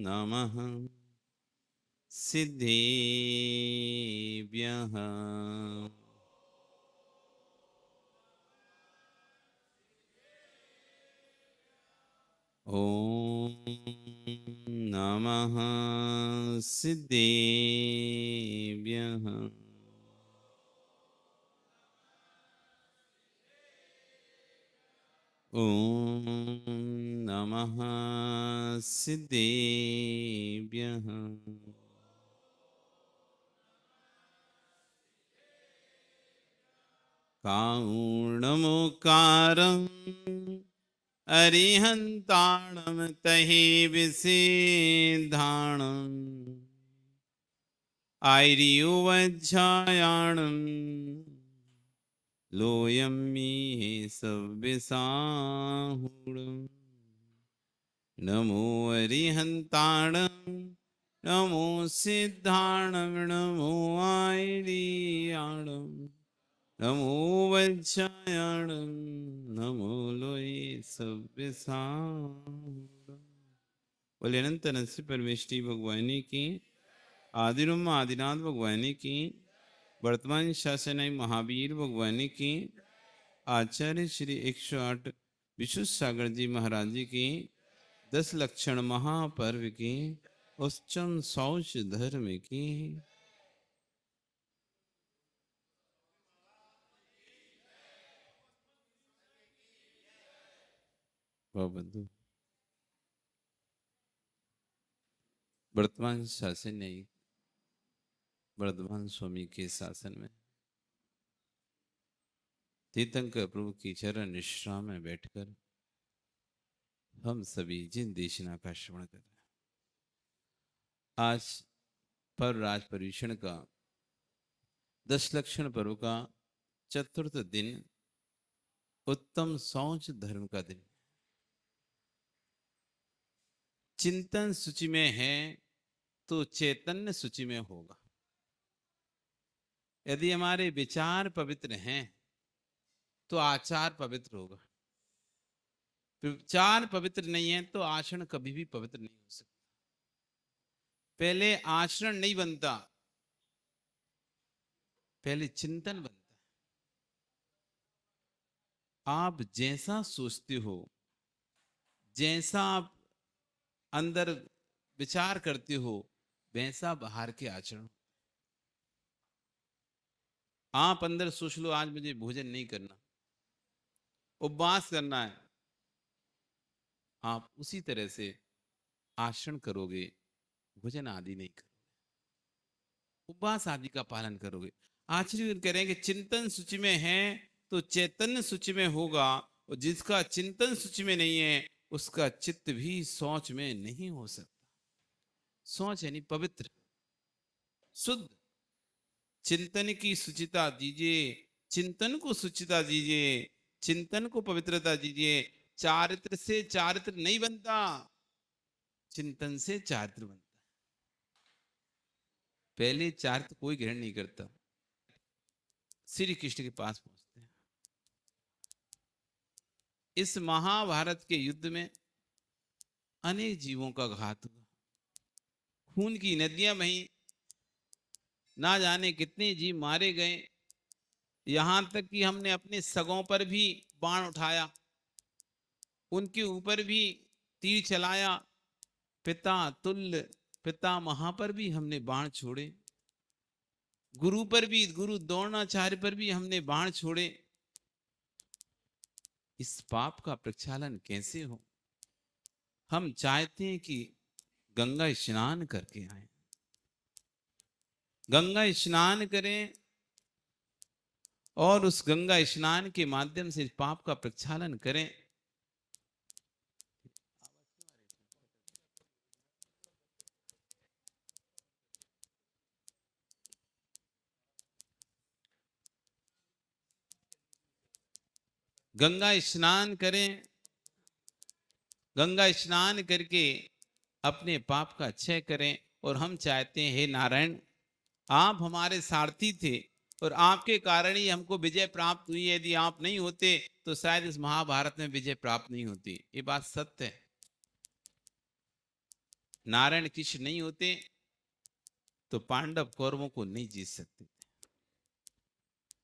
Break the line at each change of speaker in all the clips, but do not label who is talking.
नमः सिद्धेभ्यः। ॐ नमः सिद्धेभ्यः। ॐ नमः सिद्धेभ्यः। कारणमुकारम् अरिहन्ताणं तहि विसिद्धाणम् आर्युवज्झायाणं लोयं मे सव्यसाहुणम्। नमो अरिहन्ताणं नमो सिद्धाणं नमो आर्याणं नमो वज्झायाणं नमो लोये सव्यसाहुणम्। बोले अनंत अनंत परमेष्टि भगवानी की, आदिरम आदिनाथ भगवानी की, वर्तमान शासन महावीर भगवानी की, आचार्य श्री 108 विशुद्ध सागर जी महाराज जी की, 10 लक्षण महापर्व की, उच्चम शौच धर्म की। बंधु, वर्तमान शासन नहीं, वर्धमान स्वामी के शासन में तीर्थंकर प्रभु की चरण निश्रा में बैठकर हम सभी जिन देशना का श्रवण कर रहे हैं, आज पर राज पर्यूषण का 10 लक्षण पर्व का चतुर्थ दिन, उत्तम शौच धर्म का दिन। चिंतन सूची में है तो चैतन्य सूची में होगा। यदि हमारे विचार पवित्र हैं तो आचार पवित्र होगा। विचार पवित्र नहीं है तो आचरण कभी भी पवित्र नहीं हो सकता। पहले आचरण नहीं बनता, पहले चिंतन बनता है। आप जैसा सोचते हो, जैसा आप अंदर विचार करते हो, वैसा बाहर के आचरण। आप अंदर सोच लो आज मुझे भोजन नहीं करना, उपवास करना है, आप उसी तरह से आचरण करोगे, भोजन आदि नहीं करोगे, उपवास आदि का पालन करोगे। आचार्य कह रहे हैं कि चिंतन सूची में है तो चैतन्य सूची में होगा, और जिसका चिंतन सूची में नहीं है उसका चित्त भी सोच में नहीं हो सकता। सोच यानी पवित्र, शुद्ध। चिंतन की सुचिता दीजिए, चिंतन को सुचिता दीजिए, चिंतन को पवित्रता दीजिए। चारित्र से चारित्र नहीं बनता, चिंतन से चारित्र बनता। पहले चारित्र कोई ग्रहण नहीं करता। श्री कृष्ण के पास पहुंचते हैं। इस महाभारत के युद्ध में अनेक जीवों का घात हुआ, खून की नदियां बही, ना जाने कितने जीव मारे गए। यहां तक कि हमने अपने सगों पर भी बाण उठाया, उनके ऊपर भी तीर चलाया, पिता तुल्य पितामह पर भी हमने बाण छोड़े, गुरु पर भी, गुरु द्रोणाचार्य पर भी हमने बाण छोड़े। इस पाप का प्रक्षालन कैसे हो? हम चाहते हैं कि गंगा स्नान करके आए, गंगा स्नान करें और उस गंगा स्नान के माध्यम से पाप का प्रक्षालन करें। गंगा स्नान करें, गंगा स्नान करके अपने पाप का क्षय करें। और हम चाहते हैं, हे नारायण, आप हमारे सारथी थे और आपके कारण ही हमको विजय प्राप्त हुई। यदि आप नहीं होते तो शायद इस महाभारत में विजय प्राप्त नहीं होती। ये बात सत्य है। नारायण कृष्ण नहीं होते तो पांडव कौरवों को नहीं जीत सकते।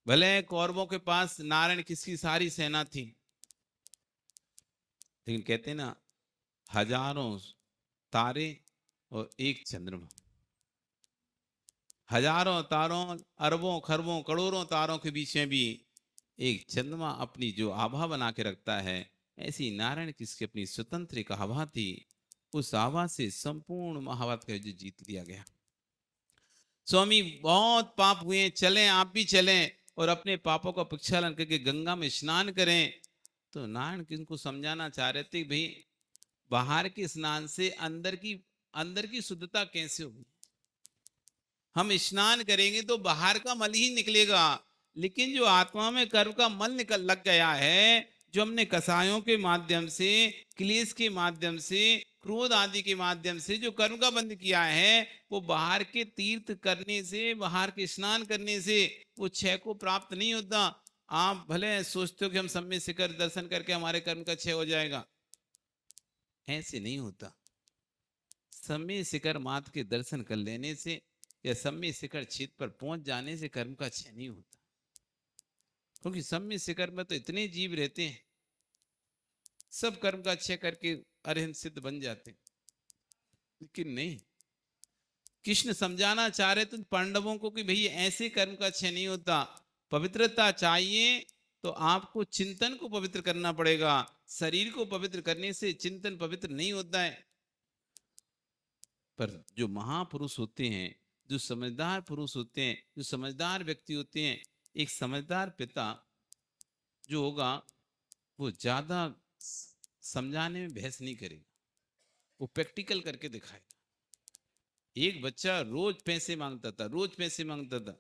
भले कौरवों के पास नारायण किसकी सारी सेना थी, लेकिन कहते ना हजारों तारे और एक चंद्रमा, हजारों तारों, अरबों खरबों करोड़ों तारों के बीच में भी एक चंद्रमा अपनी जो आभा बना के रखता है, ऐसी नारायण किसकी अपनी स्वतंत्र एक आभा थी। उस आभा से संपूर्ण महाभारत का युद्ध जीत लिया गया। स्वामी बहुत पाप हुए, चलें आप भी चलें और अपने पापों का प्रक्षालन करके गंगा में स्नान करें। तो नारायण किनको समझाना चाह रहे थे, भाई बाहर के स्नान से अंदर की शुद्धता कैसे होगी। हम स्नान करेंगे तो बाहर का मल ही निकलेगा, लेकिन जो आत्मा में कर्म का मल निकल लग गया है, जो हमने कसायों के माध्यम से, क्लेश के माध्यम से, क्रोध आदि के माध्यम से जो कर्म का बंध किया है, वो बाहर के तीर्थ करने से, बाहर के स्नान करने से वो क्षय को प्राप्त नहीं होता। आप भले सोचते हो कि हम सम्य शिखर दर्शन करके हमारे कर्म का क्षय हो जाएगा, ऐसे नहीं होता। सम्य शिखर मात के दर्शन कर लेने से या सम्य शिखर क्षेत्र पर पहुंच जाने से कर्म का क्षय नहीं होता, क्योंकि सम्य शिखर में तो इतने जीव रहते हैं, सब कर्म का क्षय करके अरिहंत सिद्ध बन जाते, लेकिन नहीं। कृष्ण समझाना चाह रहे थे पांडवों को कि भाई ऐसे कर्म का क्षय नहीं होता। पवित्रता चाहिए तो आपको चिंतन को पवित्र करना पड़ेगा। शरीर को पवित्र करने से चिंतन पवित्र नहीं होता है। पर जो महापुरुष होते हैं, जो समझदार पुरुष होते हैं, जो समझदार व्यक्ति होते हैं, एक समझदार पिता जो होगा वो ज्यादा समझाने में बहस नहीं करेगा, वो प्रैक्टिकल करके दिखाएगा। एक बच्चा रोज पैसे मांगता था, रोज पैसे मांगता था,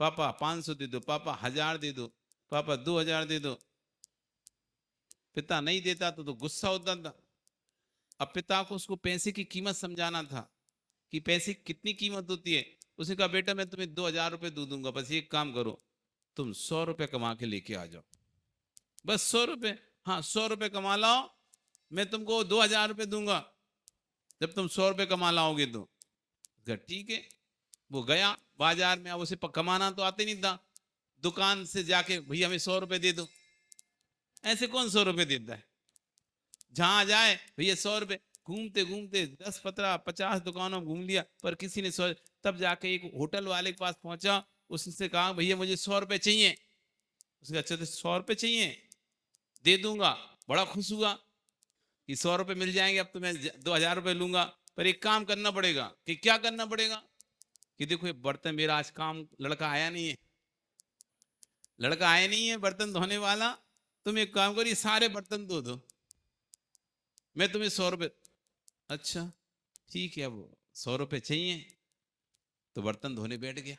पापा 500 दे दो, पापा 1000 दे दो, पापा 2000 दे दो। पिता नहीं देता तो गुस्सा होता था। अब पिता को उसको पैसे की कीमत समझाना था कि पैसे की कितनी कीमत होती है। उसने कहा बेटा मैं तुम्हें 2000 रुपये दे दूंगा, बस एक काम करो तुम 100 रुपये कमा के लेके आ जाओ, बस 100 रुपये। हाँ 100 रुपये कमा लाओ, मैं तुमको 2000 रुपये दूंगा जब तुम 100 रुपये कमा लाओगे तो। ठीक है। वो गया बाजार में, अब उसे कमाना तो आते नहीं था, दुकान से जाके भैया हमें 100 रुपये दे दो। ऐसे कौन 100 रुपये देता है, जहां जाए भैया 100 रुपये। घूमते घूमते 10 15 50 दुकानों में घूम लिया, पर किसी ने 100। तब जाके एक होटल वाले के पास पहुंचा, उससे कहा भैया मुझे 100 रुपये चाहिए। उसने अच्छा तो 100 रुपये चाहिए, दे दूंगा। बड़ा खुश हुआ कि 100 रुपये मिल जाएंगे, अब तो मैं 2000 रुपये लूंगा। पर एक काम करना पड़ेगा। कि क्या करना पड़ेगा? कि देखो ये बर्तन मेरा आज काम लड़का आया नहीं है, लड़का आया नहीं है बर्तन धोने वाला, तुम एक काम करो ये सारे बर्तन धो दो, मैं तुम्हें 100 रुपये। अच्छा ठीक है, अब 100 रुपये चाहिए तो बर्तन धोने बैठ गया।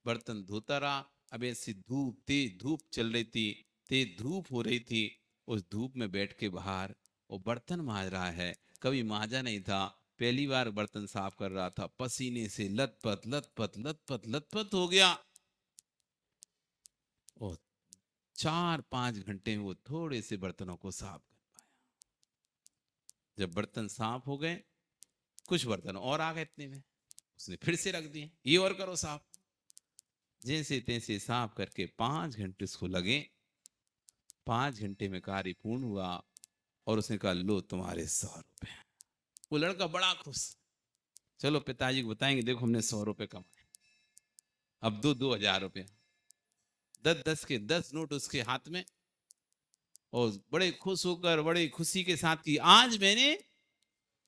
बर्तन धोता रहा। अब ऐसी धूप, तेज धूप चल रही थी, तेज धूप हो रही थी। उस धूप में बैठ के बाहर वो बर्तन मांज रहा है, कभी मांजा नहीं था, पहली बार बर्तन साफ कर रहा था। पसीने से लथपथ लथपथ लथपथ लथपथ हो गया। और 4-5 घंटे में वो थोड़े से बर्तनों को साफ कर पाया। जब बर्तन साफ हो गए, कुछ बर्तन और आ गए इतने में, उसने फिर से रख दिए, ये और करो साफ। जैसे तैसे साफ करके 5 घंटे उसको लगे। 5 घंटे में कार्य पूर्ण हुआ और उसने कहा लो तुम्हारे 100 रुपए। वो लड़का बड़ा खुश, चलो पिताजी को बताएंगे देखो हमने 100 रुपए कमाए। अब 2000 रुपये, 10-10 के 10 नोट उसके हाथ में, और बड़े खुश होकर बड़े खुशी के साथ कि आज मैंने।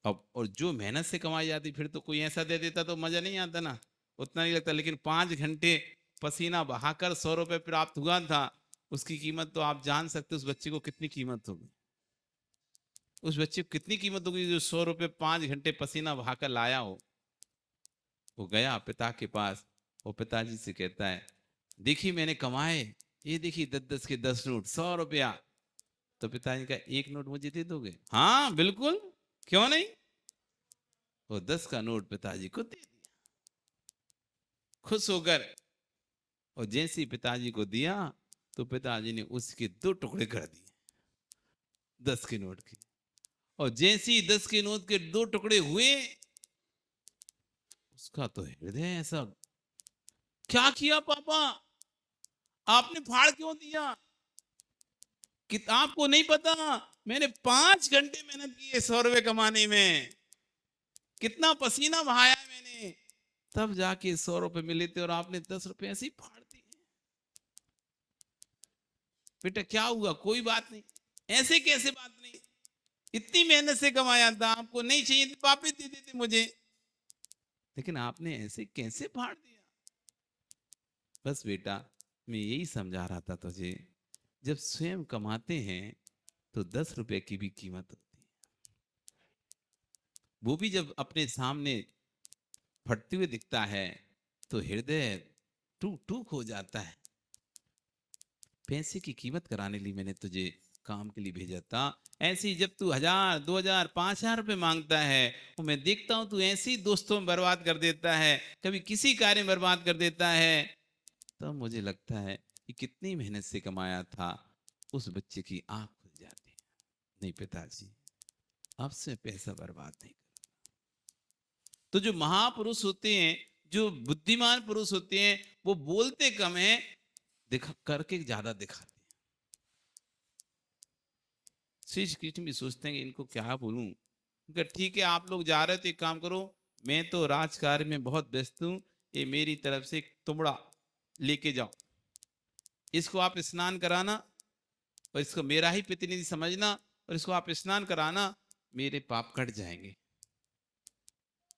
अब और जो मेहनत से कमाई जाती फिर तो कोई ऐसा दे देता तो मजा नहीं आता ना, उतना नहीं लगता। लेकिन 5 घंटे पसीना बहाकर 100 रुपये प्राप्त हुआ था, उसकी कीमत तो आप जान सकते उस बच्चे को कितनी कीमत होगी। उस बच्चे को कितनी कीमत होगी जो 100 रुपये 5 घंटे पसीना बहाकर लाया हो। वो गया पिता के पास, वो पिताजी से कहता है देखिए मैंने कमाए, ये देखिए 10-10 के 10 नोट, 100 रुपया। तो पिताजी का 1 नोट मुझे दे दोगे? हाँ बिल्कुल, क्यों नहीं। वो 10 का नोट पिताजी को दे दिया खुश होकर। और जैसे पिताजी को दिया तो पिताजी ने उसके 2 टुकड़े कर दिए 10 के नोट के। और जैसे ही 10 के नोट के 2 टुकड़े हुए, उसका तो हृदय ऐसा, क्या किया पापा, आपने फाड़ क्यों दिया? कि आपको नहीं पता मैंने 5 घंटे मेहनत की है 100 रुपए कमाने में, कितना पसीना बहाया मैंने, तब जाके 100 रुपए मिले थे और आपने 10 रुपए ऐसे ही फाड़ दिए। बेटा क्या हुआ, कोई बात नहीं, ऐसे कैसे बात नहीं, इतनी मेहनत से कमाया था, आपको नहीं चाहिए तो वापिस दे देते मुझे, लेकिन आपने ऐसे कैसे फाड़ दिया? बस बेटा मैं यही समझा रहा था तुझे, जब स्वयं कमाते हैं तो 10 रुपए की भी कीमत होती है, वो भी जब अपने सामने फटते हुए दिखता है तो हृदय टूक टूक हो जाता है। पैसे की कीमत कराने लिए मैंने तुझे काम के लिए भेजा था, ऐसे ही जब तू 1000 2000 5000 रुपए मांगता है, वो मैं देखता हूं तू ऐसे ही दोस्तों में बर्बाद कर देता है, कभी किसी कार्य में बर्बाद कर देता है, तब मुझे लगता है कि कितनी मेहनत से कमाया था। उस बच्चे की आंख खुल जाती है, नहीं पिताजी अब से पैसा बर्बाद नहीं। तो जो महापुरुष होते हैं, जो बुद्धिमान पुरुष होते हैं, वो बोलते कम है, दिखा करके ज्यादा दिखाते हैं। श्री कृष्ण भी सोचते हैं कि इनको क्या बोलूं, ठीक है आप लोग जा रहे हो तो एक काम करो, मैं तो राजकार्य में बहुत व्यस्त हूं, ये मेरी तरफ से एक तुमड़ा लेके जाओ, इसको आप स्नान कराना और इसको मेरा ही प्रतिनिधि समझना और इसको आप स्नान कराना, मेरे पाप कट जाएंगे।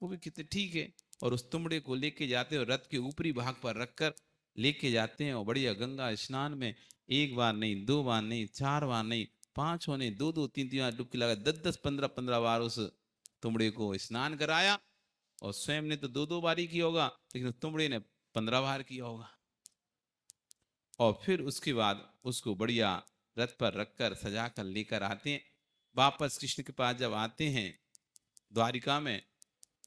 वो भी कितने ठीक है, और उस तुमड़े को लेके जाते हैं और रथ के ऊपरी भाग पर रखकर लेके जाते हैं और बढ़िया गंगा स्नान में 1 बार नहीं 2 बार नहीं 4 बार नहीं 5 होने 2 3 3 बार डुबकी लगा 10 15 15 बार उस तुमड़े को स्नान कराया, और स्वयं ने तो 2 बार ही किया होगा, लेकिन उस तुमड़े ने 15 बार किया होगा। और फिर उसके बाद उसको बढ़िया रथ पर रखकर सजा कर लेकर आते हैं। वापस कृष्ण के पास जब आते हैं द्वारिका में,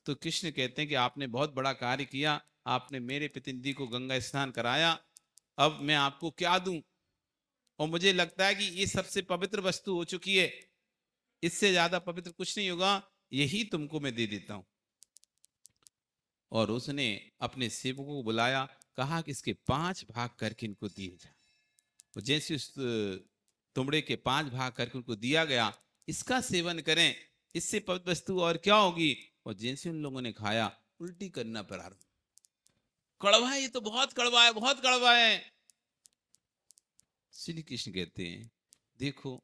तो कृष्ण कहते हैं कि आपने बहुत बड़ा कार्य किया, आपने मेरे प्रतिनिधि को गंगा स्नान कराया, अब मैं आपको क्या दूं? और मुझे लगता है कि ये सबसे पवित्र वस्तु हो चुकी है, इससे ज्यादा पवित्र कुछ नहीं होगा, यही तुमको मैं दे देता हूं। और उसने अपने सेवकों को बुलाया, कहा कि इसके 5 भाग करके इनको दिए जाए। तो जैसे उस तुमड़े के 5 भाग करके उनको दिया गया, इसका सेवन करें, इससे पवित्र वस्तु और क्या होगी। और जैसे उन लोगों ने खाया, उल्टी करना प्रारंभ, कड़वा है ये तो, बहुत कड़वा है, बहुत कड़वा है। श्री कृष्ण कहते हैं देखो,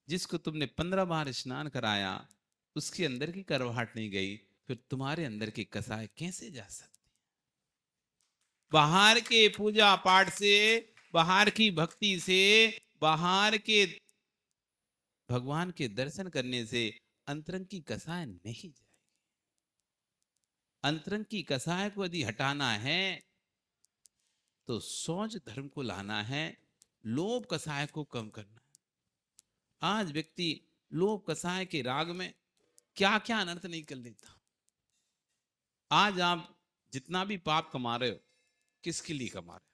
जिसको तुमने 15 बार स्नान कराया उसके अंदर की करवाहट नहीं गई, फिर तुम्हारे अंदर की कसाय कैसे जा सकती? बाहर के पूजा पाठ से, बाहर की भक्ति से, बाहर के भगवान के दर्शन करने से अंतरंग की कसाय नहीं जाएगी। अंतरंग की कसाय को यदि हटाना है तो सौच धर्म को लाना है, लोभ कसाय को कम करना है। आज व्यक्ति लोभ कसाय के राग में क्या क्या अनर्थ नहीं कर लेता। आज आप जितना भी पाप कमा रहे हो, किसके लिए कमा रहे हो?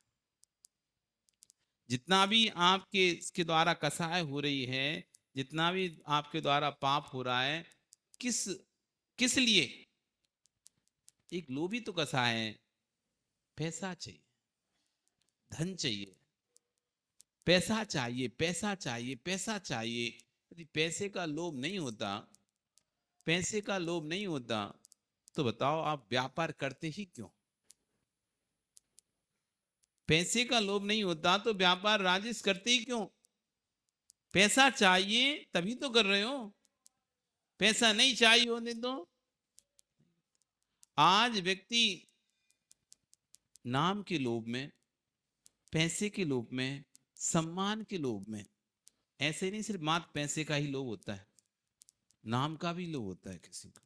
जितना भी आपके इसके द्वारा कसाय हो रही है, जितना भी आपके द्वारा पाप हो रहा है, किस किस लिए? एक लोभी तो कसाय है, पैसा चाहिए, धन चाहिए, पैसा चाहिए, पैसा चाहिए, पैसा चाहिए। यदि पैसे का लोभ नहीं होता, पैसे का लोभ नहीं होता, तो बताओ आप व्यापार करते ही क्यों? पैसे का लोभ नहीं होता तो व्यापार राजेश करते ही क्यों? पैसा चाहिए तभी तो कर रहे हो, पैसा नहीं चाहिए होने तो। आज व्यक्ति नाम के लोभ में, पैसे के लोभ में, सम्मान के लोभ में, ऐसे नहीं सिर्फ मात्र पैसे का ही लोभ होता है, नाम का भी लोभ होता है किसी को।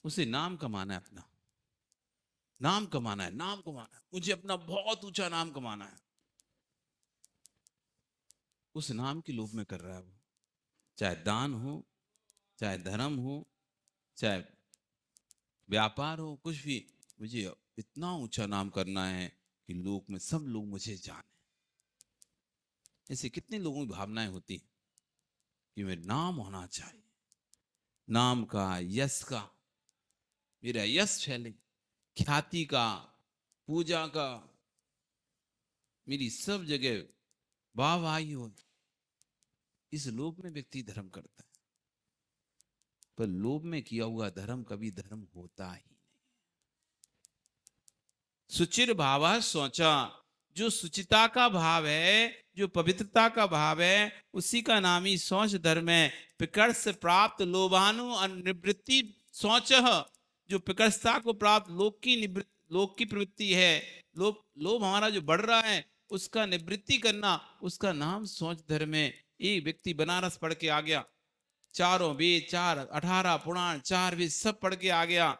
उसे नाम कमाना है, अपना नाम कमाना है, नाम कमाना है, मुझे अपना बहुत ऊंचा नाम कमाना है, उस नाम के लोभ में कर रहा है वो। चाहे दान हो, चाहे धर्म हो, चाहे व्यापार हो, कुछ भी, मुझे इतना ऊंचा नाम करना है कि लोक में सब लोग मुझे जाने। ऐसे कितने लोगों की भावनाएं होती हैं। कि मेरा नाम होना चाहिए, नाम का, यश का, मेरा यश फैले, ख्याति का, पूजा का, मेरी सब जगह वाहवाही हो। इस लोभ में व्यक्ति धर्म करता है, पर लोभ में किया हुआ धर्म कभी धर्म होता ही नहीं। सुचिर भाव सोचा, जो सुचिता का भाव है, जो पवित्रता का भाव है, उसी का नाम ही सोच धर्म है। प्रकर्ष प्राप्त लोभानु निवृत्ति सोच, जो प्रकर्षता को प्राप्त लोक की प्रवृत्ति है, लोभ हमारा जो बढ़ रहा है उसका निवृत्ति करना, उसका नाम सोच धर्म है। एक व्यक्ति बनारस पढ़ के आ गया, चारों वेद, 18 पुराण, 4 वेद सब पढ़ के आ गया,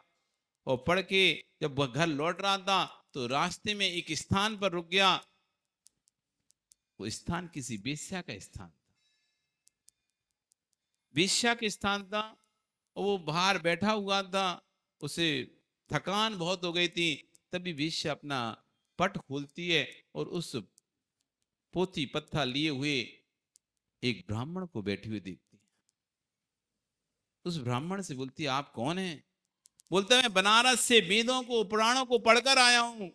और पढ़ के जब वह घर लौट रहा था तो रास्ते में एक स्थान पर रुक गया। वो स्थान किसी वेश्या का स्थान था, वेश्या के स्थान था, और वो बाहर बैठा हुआ था, उसे थकान बहुत हो गई थी। तभी वेश्या अपना पट खोलती है और उस पोथी पत्था लिए हुए एक ब्राह्मण को बैठे हुए देखती है। उस ब्राह्मण से बोलती है, आप कौन हैं? बोलता है, मैं बनारस से वेदों को, पुराणों को पढ़कर आया हूं,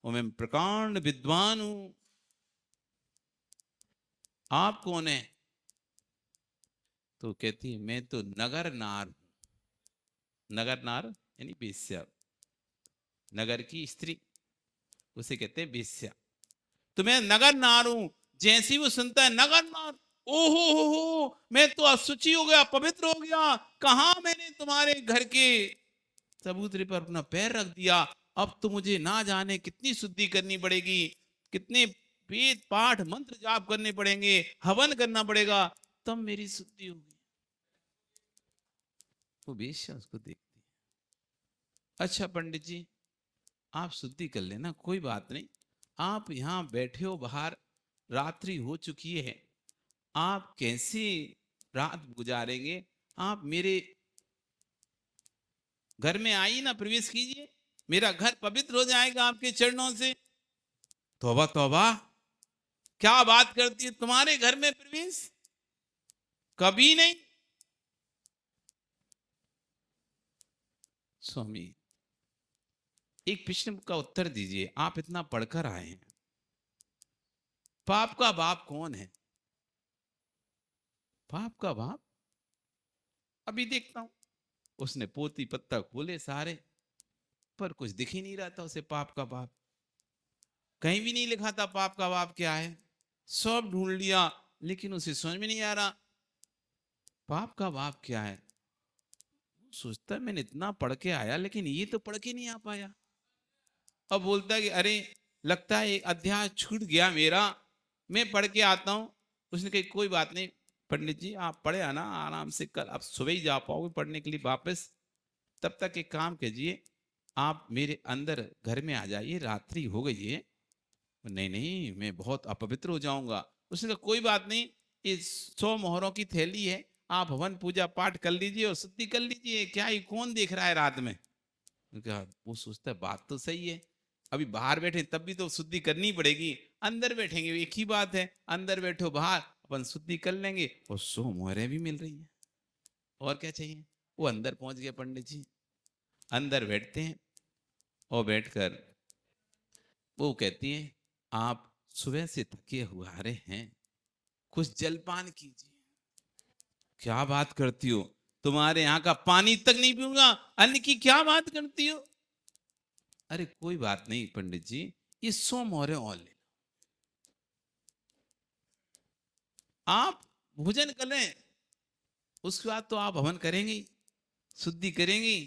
और मैं प्रकांड विद्वान हूं। आप कौन है? तो कहती है, मैं तो नगर नार हूं। नगर नार यानी वेश्या, नगर की स्त्री, उसे कहते हैं वेश्या। तो मैं नगर नार हूं। जैसे ही वो सुनता है नगर नार, ओहो हो, मैं तो असुचि हो गया, पवित्र हो गया, कहां मैंने तुम्हारे घर के चबूतरे पर अपना पैर रख दिया। अब तो मुझे ना जाने कितनी शुद्धि करनी पड़ेगी, कितने वेद पाठ मंत्र जाप करने पड़ेंगे, हवन करना पड़ेगा, तब मेरी शुद्धि होगी। वो वेश्या उसको देखती है, अच्छा पंडित जी आप शुद्धि कर लेना, कोई बात नहीं, आप यहाँ बैठे हो, बाहर रात्रि हो चुकी है, आप कैसे रात गुजारेंगे, आप मेरे घर में आई ना, प्रवेश कीजिए, मेरा घर पवित्र हो जाएगा आपके चरणों से। तौबा तौबा, क्या बात करती है, तुम्हारे घर में प्रवेश? कभी नहीं। स्वामी एक प्रश्न का उत्तर दीजिए, आप इतना पढ़कर आए हैं, पाप का बाप कौन है? पाप का बाप अभी देखता हूं। उसने पोती पत्ता खोले सारे, पर कुछ दिख ही नहीं रहा था उसे पाप का बाप, कहीं भी नहीं लिखा था पाप का बाप क्या है। सब ढूंढ लिया लेकिन उसे समझ में नहीं आ रहा पाप का बाप क्या है। सोचता है मैंने इतना पढ़ के आया लेकिन ये तो पढ़ के नहीं आ पाया। अब बोलता है कि अरे लगता है एक अध्याय छूट गया मेरा, मैं पढ़ के आता हूं। उसने कही कोई बात नहीं पंडित जी, आप पढ़े आना आराम से, कल आप सुबह ही जा पाओगे पढ़ने के लिए वापस। तब तक एक काम कीजिए, आप मेरे अंदर घर में आ जाइए, रात्रि हो गई है। नहीं नहीं मैं बहुत अपवित्र हो जाऊंगा। उसने कहा कोई बात नहीं, इस 100 मोहरों की थैली है, आप हवन पूजा पाठ कर लीजिए और शुद्धि कर लीजिए, क्या ही कौन देख रहा है रात में। कहा वो सोचता है बात तो सही है, अभी बाहर बैठे तब भी तो शुद्धि करनी पड़ेगी, अंदर बैठेंगे एक ही बात है, अंदर बैठो बाहर अपन शुद्धि कर लेंगे, और 100 मोहरें भी मिल रही हैं, और क्या चाहिए। वो अंदर पहुंच गए पंडित जी, अंदर बैठते हैं, और बैठकर वो कहती है आप सुबह से थके हुए हैं, कुछ जलपान कीजिए। क्या बात करती हो, तुम्हारे यहाँ का पानी तक नहीं पीऊंगा, अन्न की क्या बात करती हो। अरे कोई बात नहीं पंडित जी, ये 100 मोहरें और ले, आप भोजन कर लें, उसके बाद तो आप हवन करेंगे, शुद्धि करेंगी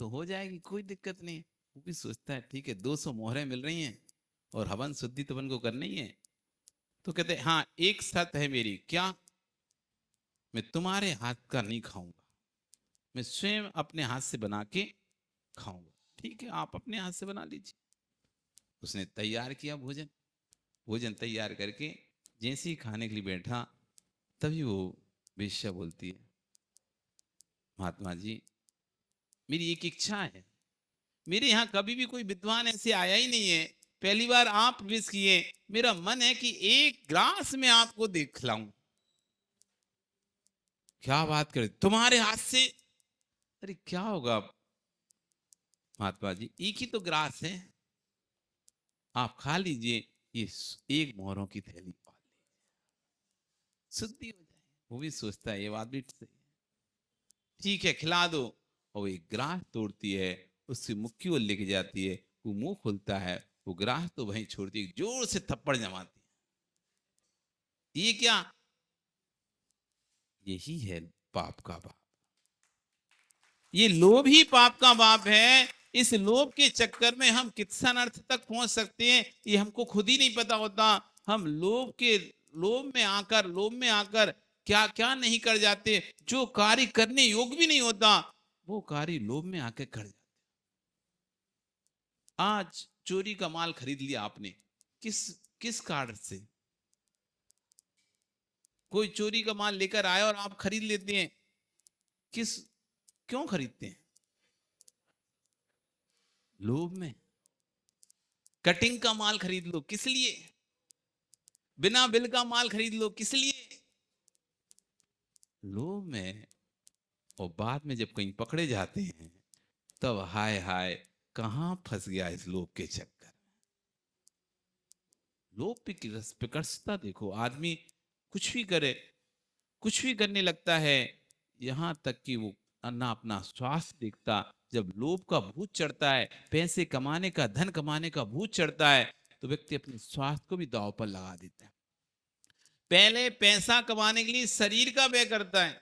तो हो जाएगी, कोई दिक्कत नहीं। वो भी सोचता है ठीक है 200 मोहरें मिल रही हैं और हवन शुद्धि तो अपन को करनी ही है। तो कहते हाँ एक शर्त है मेरी, क्या? मैं तुम्हारे हाथ का नहीं खाऊंगा, मैं स्वयं अपने हाथ से बना के खाऊंगा। ठीक है आप अपने हाथ से बना लीजिए। उसने तैयार किया भोजन, भोजन तैयार करके जैसे ही खाने के लिए बैठा, तभी वो वेश्या बोलती है महात्मा जी मेरी एक इच्छा है, मेरे यहाँ कभी भी कोई विद्वान ऐसे आया ही नहीं है, पहली बार आप प्रवेश किए, मेरा मन है कि एक ग्लास में आपको देख खिलाऊं। क्या बात करे, तुम्हारे हाथ से। अरे क्या होगा महात्मा जी, एक ही तो ग्रास है, आप खा लीजिए, ये एक मोहरों की थैली पाल लीजिए, शुद्धि हो जाए। वो भी सोचता है ये बात भी सही है, ठीक है खिला दो। और वो एक ग्रास तोड़ती है, उससे मुक्की वो लेके जाती है, वो मुंह खुलता है, वो ग्रास तो वहीं छोड़ती है, जोर से थप्पड़ जमाती है। ये क्या, यही है पाप का बाप। ये लोभ ही पाप का बाप है। इस लोभ के चक्कर में हम किस अनर्थ तक पहुंच सकते हैं, ये हमको खुद ही नहीं पता होता। हम लोभ में आकर क्या क्या नहीं कर जाते, जो कार्य करने योग्य भी नहीं होता, वो कार्य लोभ में आकर कर जाते। आज चोरी का माल खरीद लिया आपने, किस किस कारण से? कोई चोरी का माल लेकर आया और आप खरीद लेते हैं, किस, क्यों खरीदते हैं? लोभ में। कटिंग का माल खरीद लो, किस लिए? बिना बिल का माल खरीद लो, किस लिए? लोभ में। और बाद में जब कहीं पकड़े जाते हैं, तब हाय हाय, कहां फंस गया इस लोभ के चक्कर। लोभ की विकर्षता देखो, आदमी कुछ भी करे, कुछ भी करने लगता है, यहां तक कि वो अन्ना अपना स्वास्थ्य देखता। जब लोभ का भूत चढ़ता है, पैसे कमाने का, धन कमाने का भूत चढ़ता है, तो व्यक्ति अपने स्वास्थ्य को भी दांव पर लगा देता है। पहले पैसा कमाने के लिए शरीर का व्यय करता है,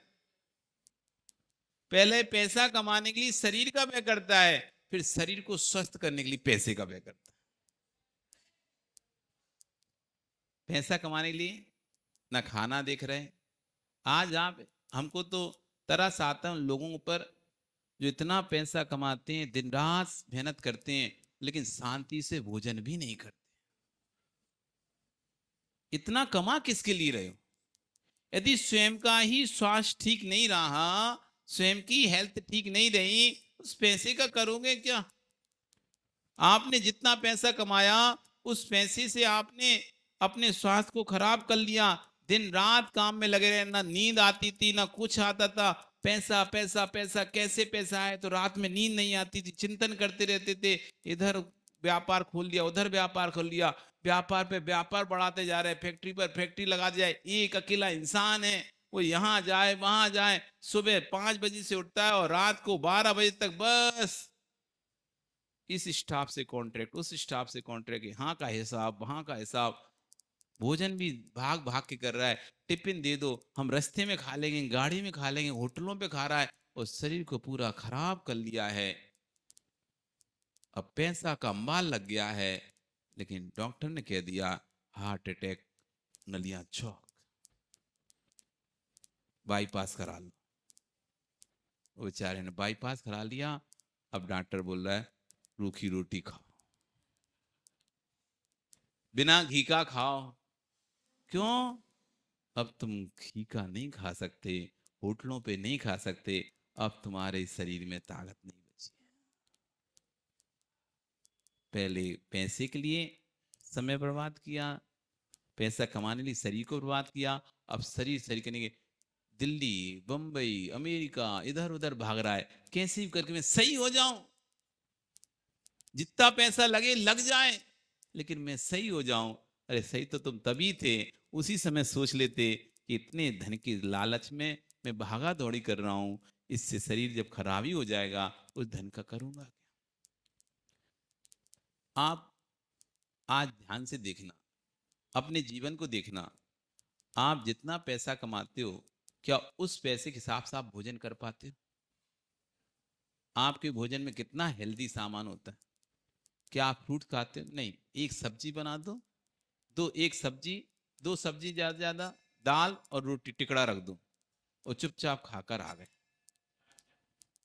पहले पैसा कमाने के लिए शरीर का व्यय करता है, फिर शरीर को स्वस्थ करने के लिए पैसे का व्यय करता है। पैसा कमाने के लिए ना खाना देख रहे हैं। आज आप, हमको तो तरस आता है उन लोगों पर जो इतना पैसा कमाते हैं, दिन रात मेहनत करते हैं, लेकिन शांति से भोजन भी नहीं करते। इतना कमा किसके लिए रहे हो? यदि स्वयं का ही स्वास्थ्य ठीक नहीं रहा, स्वयं की हेल्थ ठीक नहीं रही, उस पैसे का करोगे क्या? आपने जितना पैसा कमाया, उस पैसे से आपने अपने स्वास्थ्य को खराब कर लिया। दिन रात काम में लगे रहे, ना नींद आती थी ना कुछ आता था। पैसा पैसा पैसा, कैसे पैसा आए, तो रात में नींद नहीं आती थी, चिंतन करते रहते थे। इधर व्यापार खोल लिया, उधर व्यापार खोल लिया, व्यापार पे व्यापार बढ़ाते जा रहे, फैक्ट्री पर फैक्ट्री लगा जाए। एक अकेला इंसान है, वो यहाँ जाए वहां जाए, सुबह 5 बजे से उठता है और रात को 12 बजे तक बस इस स्टाफ से कॉन्ट्रैक्ट, उस स्टाफ से कॉन्ट्रैक्ट, यहाँ का हिसाब वहां का हिसाब। भोजन भी भाग भाग के कर रहा है, टिफिन दे दो, हम रास्ते में खा लेंगे, गाड़ी में खा लेंगे, होटलों पे खा रहा है, और शरीर को पूरा खराब कर लिया है। अब पैसा का माल लग गया है, लेकिन डॉक्टर ने कह दिया हार्ट अटैक, नलियां चौक, बाईपास करा लो। वो बेचारे ने बाईपास करा लिया। अब डॉक्टर बोल रहा है रूखी रोटी खाओ, बिना घी का खाओ। क्यों? अब तुम घी का नहीं खा सकते, होटलों पे नहीं खा सकते, अब तुम्हारे शरीर में ताकत नहीं बची। पहले पैसे के लिए समय बर्बाद किया, पैसा कमाने के लिए शरीर को बर्बाद किया, अब शरीर शरीर करने के दिल्ली, बंबई, अमेरिका, इधर उधर भाग रहा है, कैसे भी करके मैं सही हो जाऊं, जितना पैसा लगे लग जाए, लेकिन मैं सही हो जाऊं। अरे सही तो तुम तभी थे, उसी समय सोच लेते कि इतने धन की लालच में मैं भागा दौड़ी कर रहा हूं, इससे शरीर जब खराबी हो जाएगा, उस धन का करूंगा क्या? आप आज ध्यान से देखना, अपने जीवन को देखना, आप जितना पैसा कमाते हो, क्या उस पैसे के हिसाब से आप भोजन कर पाते हो? आपके भोजन में कितना हेल्दी सामान होता है? क्या आप फ्रूट खाते हो? नहीं। एक सब्जी बना दो, एक सब्जी, दो सब्जी ज्यादा ज्यादा, दाल और रोटी टिकड़ा रख दो, और चुपचाप खाकर आ गए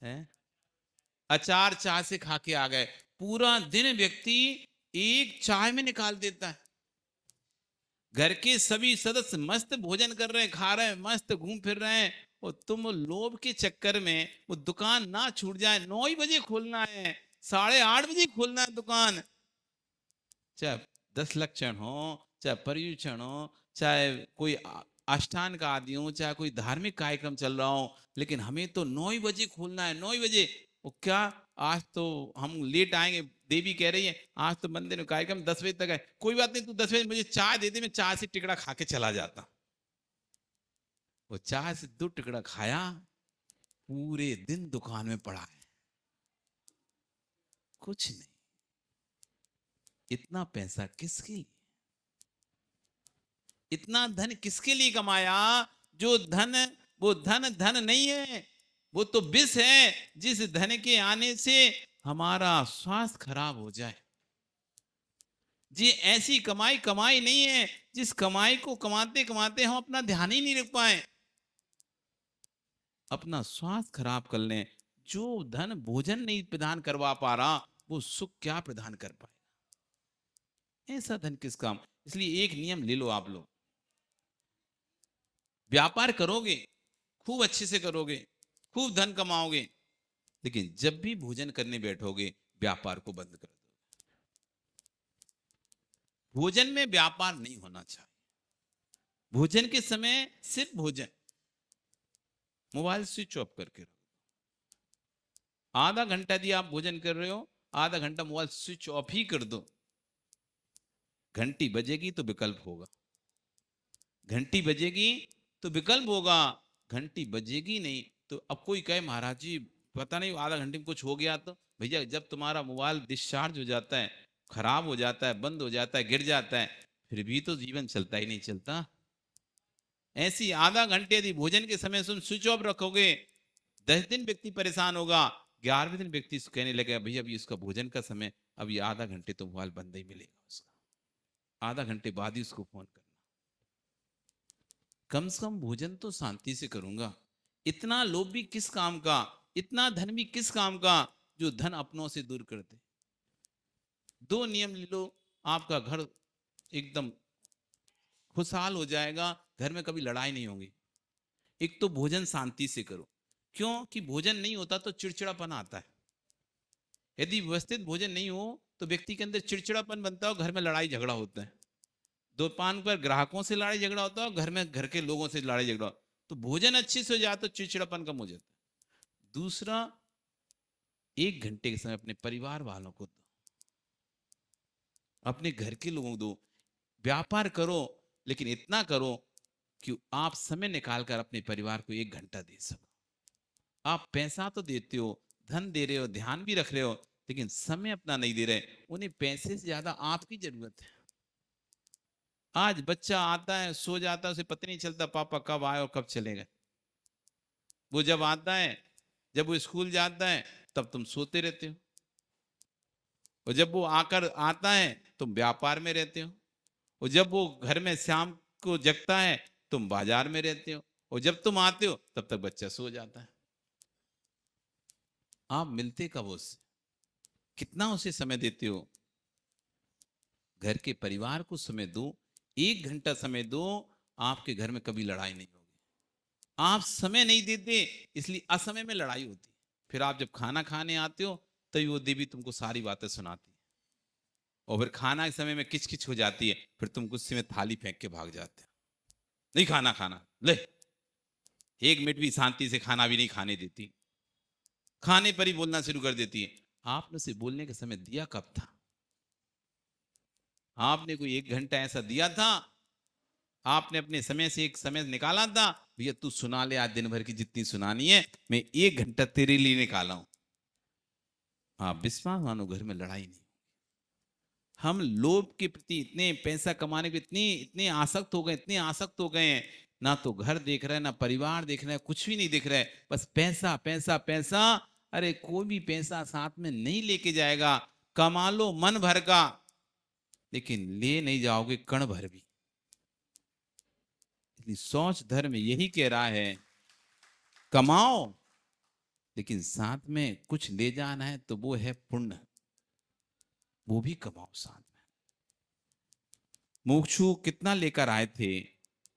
हैं, अचार चाय से खा के आ गए। पूरा दिन व्यक्ति एक चाय में निकाल देता है। घर के सभी सदस्य मस्त भोजन कर रहे हैं, खा रहे हैं, मस्त घूम फिर रहे हैं, और तुम लोभ के चक्कर में वो दुकान ना छूट जाए, 9 ही बजे खोलना है, 8:30 बजे खोलना है दुकान, चाहे 10 लक्षण हो, चाहे पर्यूषण हो, चाहे कोई अष्टांग का आदि हो, चाहे कोई धार्मिक कार्यक्रम चल रहा हो, लेकिन हमें तो 9 ही बजे खोलना है, 9 ही बजे। वो क्या, आज तो हम लेट आएंगे, देवी कह रही है आज तो मंदिर में कार्यक्रम 10 बजे तक है। कोई बात नहीं, तू 10 बजे मुझे चाय दे दे, मैं चाय से टिकड़ा खा के चला जाता। वो चाय से 2 टिकड़ा खाया, पूरे दिन दुकान में पड़ा है, कुछ नहीं। इतना पैसा किसके लिए, इतना धन किसके लिए कमाया? जो धन, वो धन धन नहीं है, वो तो विष है, जिस धन के आने से हमारा स्वास्थ्य खराब हो जाए। जी ऐसी कमाई कमाई नहीं है जिस कमाई को कमाते कमाते हम अपना ध्यान ही नहीं रख पाए, अपना स्वास्थ्य खराब कर लें। जो धन भोजन नहीं प्रदान करवा पा रहा, वो सुख क्या प्रदान कर पाएगा? ऐसा धन किस काम? इसलिए एक नियम ले लो आप लोग, व्यापार करोगे खूब अच्छे से करोगे, खूब धन कमाओगे, लेकिन जब भी भोजन करने बैठोगे व्यापार को बंद कर दो। भोजन में व्यापार नहीं होना चाहिए। भोजन के समय सिर्फ भोजन, मोबाइल स्विच ऑफ करके रखो। आधा घंटा यदि आप भोजन कर रहे हो, आधा घंटा मोबाइल स्विच ऑफ ही कर दो। घंटी बजेगी तो विकल्प होगा, घंटी बजेगी तो विकल्प होगा, घंटी बजेगी नहीं तो अब कोई कहे महाराज जी पता नहीं आधा घंटे में कुछ हो गया, तो भैया जब तुम्हारा मोबाइल डिस्चार्ज हो जाता है, खराब हो जाता है, बंद हो जाता है, गिर जाता है, फिर भी तो जीवन चलता ही नहीं चलता। ऐसी आधा घंटे यदि भोजन के समय तुम स्विच ऑफ रखोगे, 10 दिन व्यक्ति परेशान होगा, 11वें दिन व्यक्ति कहने लगेगा भैया अभी इसका भोजन का समय, अब ये आधा घंटे तो मोबाइल बंद ही मिलेगा उसका, आधा घंटे बाद ही उसको फोन करना। कम से कम भोजन तो शांति से करूंगा। इतना लोभ भी किस काम का, इतना धन भी किस काम का, जो धन अपनों से दूर कर दे। 2 नियम ले लो, आपका घर एकदम खुशहाल हो जाएगा, घर में कभी लड़ाई नहीं होगी। एक तो भोजन शांति से करो, क्यों कि भोजन नहीं होता तो चिड़चिड़ापन आता है। यदि व्यवस्थित भोजन नहीं हो तो व्यक्ति के अंदर चिड़चिड़ापन बनता है, घर में लड़ाई झगड़ा होता है। दुकान पर ग्राहकों से लड़ाई झगड़ा होता है, घर में घर के लोगों से लड़ाई झगड़ा। तो भोजन अच्छे से हो जाए तो चिड़चिड़ापन कम हो जाता है। दूसरा, 1 घंटे के समय अपने परिवार वालों को दो, अपने घर के लोगों को दो। व्यापार करो लेकिन इतना करो कि आप समय निकालकर अपने परिवार को 1 घंटा दे सको। आप पैसा तो देते हो, धन दे रहे हो, ध्यान भी रख रहे हो, लेकिन समय अपना नहीं दे रहे। उन्हें पैसे से ज्यादा आपकी जरूरत है। आज बच्चा आता है, सो जाता है, उसे पता नहीं चलता पापा कब आए और कब चले गए। वो जब आता है, जब वो स्कूल जाता है, तब तुम सोते रहते हो, और जब वो आकर आता है तुम व्यापार में रहते हो, और जब वो घर में शाम को जगता है तुम बाजार में रहते हो, और जब तुम आते हो तब तक बच्चा सो जाता है। आप मिलते कब उससे, कितना उसे समय देते हो? घर के परिवार को समय दो, 1 घंटा समय दो, आपके घर में कभी लड़ाई नहीं होगी। आप समय नहीं देते इसलिए असमय में लड़ाई होती। फिर आप जब खाना खाने आते हो तभी वो देवी तुमको सारी बातें सुनाती है, और फिर खाना के समय में किचकिच हो जाती है, फिर तुम गुस्से में थाली फेंक के भाग जाते हो, नहीं खाना खाना, ले 1 मिनट भी शांति से खाना भी नहीं खाने देती, खाने पर ही बोलना शुरू कर देती है। आपने उसे बोलने का समय दिया कब था? आपने कोई 1 घंटा ऐसा दिया था? आपने अपने समय से एक समय निकाला था, भैया तू सुना ले आज दिन भर की जितनी सुनानी है, मैं 1 घंटा तेरे लिए निकाला हूं। हाँ, विश्वास मानो घर में लड़ाई नहीं। हम लोभ के प्रति इतने, पैसा कमाने के इतने इतने आसक्त हो गए, इतने आसक्त हो गए हैं, ना तो घर देख रहे हैं, ना परिवार देख रहे हैं, कुछ भी नहीं दिख रहा है, बस पैसा पैसा पैसा। अरे कोई भी पैसा साथ में नहीं लेके जाएगा। कमा लो मन भर का, लेकिन ले नहीं जाओगे कण भर भी। सोच धर्म यही कह रहा है, कमाओ लेकिन साथ में कुछ ले जाना है तो वो है पुण्य, वो भी कमाओ साथ में। मुमुक्षु कितना लेकर आए थे,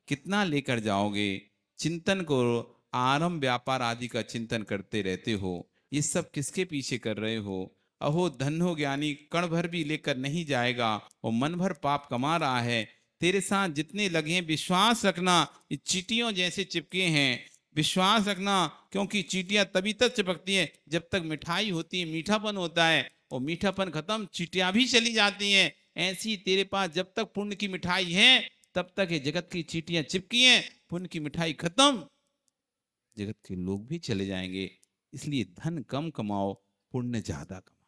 कितना लेकर जाओगे? चिंतन करो, आरंभ व्यापार आदि का चिंतन करते रहते हो, ये सब किसके पीछे कर रहे हो? अहो धन्यो ज्ञानी, कण भर भी लेकर नहीं जाएगा और मन भर पाप कमा रहा है, तेरे साथ जितने लगे हैं विश्वास रखना, ये चींटियों जैसे चिपके हैं। विश्वास रखना, क्योंकि चींटियां तभी तक चिपकती हैं जब तक मिठाई होती है, मीठापन होता है, और मीठापन खत्म चींटियां भी चली जाती हैं। ऐसी तेरे पास जब तक पुण्य की मिठाई है तब तक ये जगत की चींटियां चिपकी हैं। पुण्य की मिठाई खत्म, जगत के लोग भी चले जाएंगे। इसलिए धन कम कमाओ, पुण्य ज्यादा कमाओ।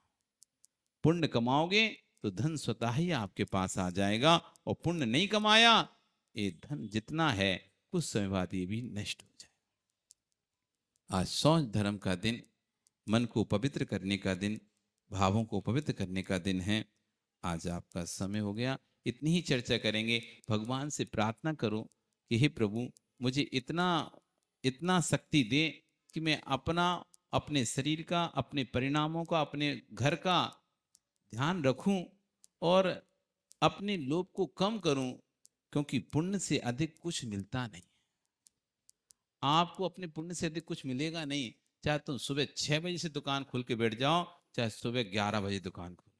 पुण्य कमाओगे तो धन स्वतः ही आपके पास आ जाएगा, और पुण्य नहीं कमाया, ये धन जितना है कुछ समय बाद ये भी नष्ट हो जाए। आज शौच धर्म का दिन, मन को पवित्र करने का दिन, भावों को पवित्र करने का दिन है। आज आपका समय हो गया, इतनी ही चर्चा करेंगे। भगवान से प्रार्थना करो कि हे प्रभु, मुझे इतना इतना शक्ति दे कि मैं अपने शरीर का, अपने परिणामों का, अपने घर का ध्यान रखूं और अपने लोभ को कम करूं, क्योंकि पुण्य से अधिक कुछ मिलता नहीं। आपको अपने पुण्य से अधिक कुछ मिलेगा नहीं। चाहे तुम सुबह 6 बजे से दुकान खोल के बैठ जाओ, चाहे सुबह 11 बजे दुकान खोलो।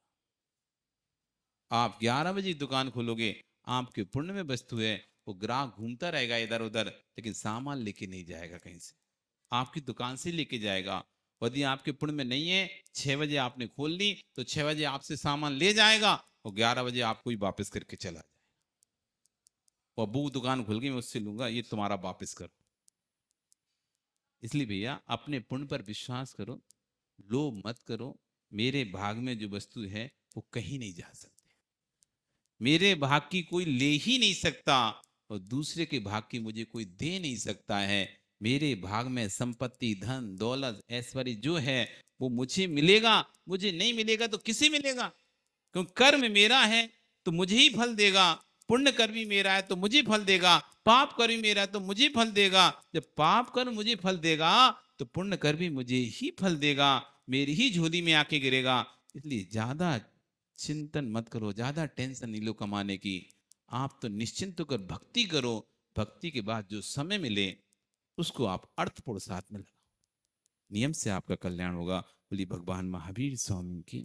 आप 11 बजे दुकान खोलोगे, आपके पुण्य में वस्तु है, वो ग्राहक घूमता रहेगा इधर उधर, लेकिन सामान लेके नहीं जाएगा कहीं से, आपकी दुकान से लेके जाएगा। यदि आपके पुण्य में नहीं है, 6 बजे आपने खोल ली तो 6 बजे आपसे सामान ले जाएगा और 11 बजे आपको ही वापस करके चला जाएगा। वो अबू दुकान खुल गई, मैं उससे लूंगा, ये तुम्हारा वापस करो। इसलिए भैया अपने पुण्य पर विश्वास करो, लोभ मत करो। मेरे भाग में जो वस्तु है वो कहीं नहीं जा सकती, मेरे भाग की कोई ले ही नहीं सकता, और दूसरे के भाग की मुझे कोई दे नहीं सकता है। मेरे भाग में संपत्ति, धन, दौलत, ऐश्वर्य जो है वो मुझे मिलेगा, मुझे नहीं मिलेगा तो किसे मिलेगा? क्योंकि कर्म मेरा है तो मुझे ही फल देगा। पुण्य कर्म भी मेरा है तो मुझे फल देगा, पाप कर्म भी मेरा है तो मुझे फल देगा। जब पाप कर्म मुझे फल देगा तो पुण्य कर्म भी मुझे ही फल देगा, मेरी ही झोली में आके गिरेगा। इसलिए ज्यादा चिंतन मत करो, ज्यादा टेंशन नहीं लो कमाने की। आप तो निश्चिंत होकर भक्ति करो, भक्ति के बाद जो समय मिले उसको आप अर्थ पुरुषार्थ में लगाओ, नियम से आपका कल्याण होगा। बोली भगवान महावीर स्वामी की।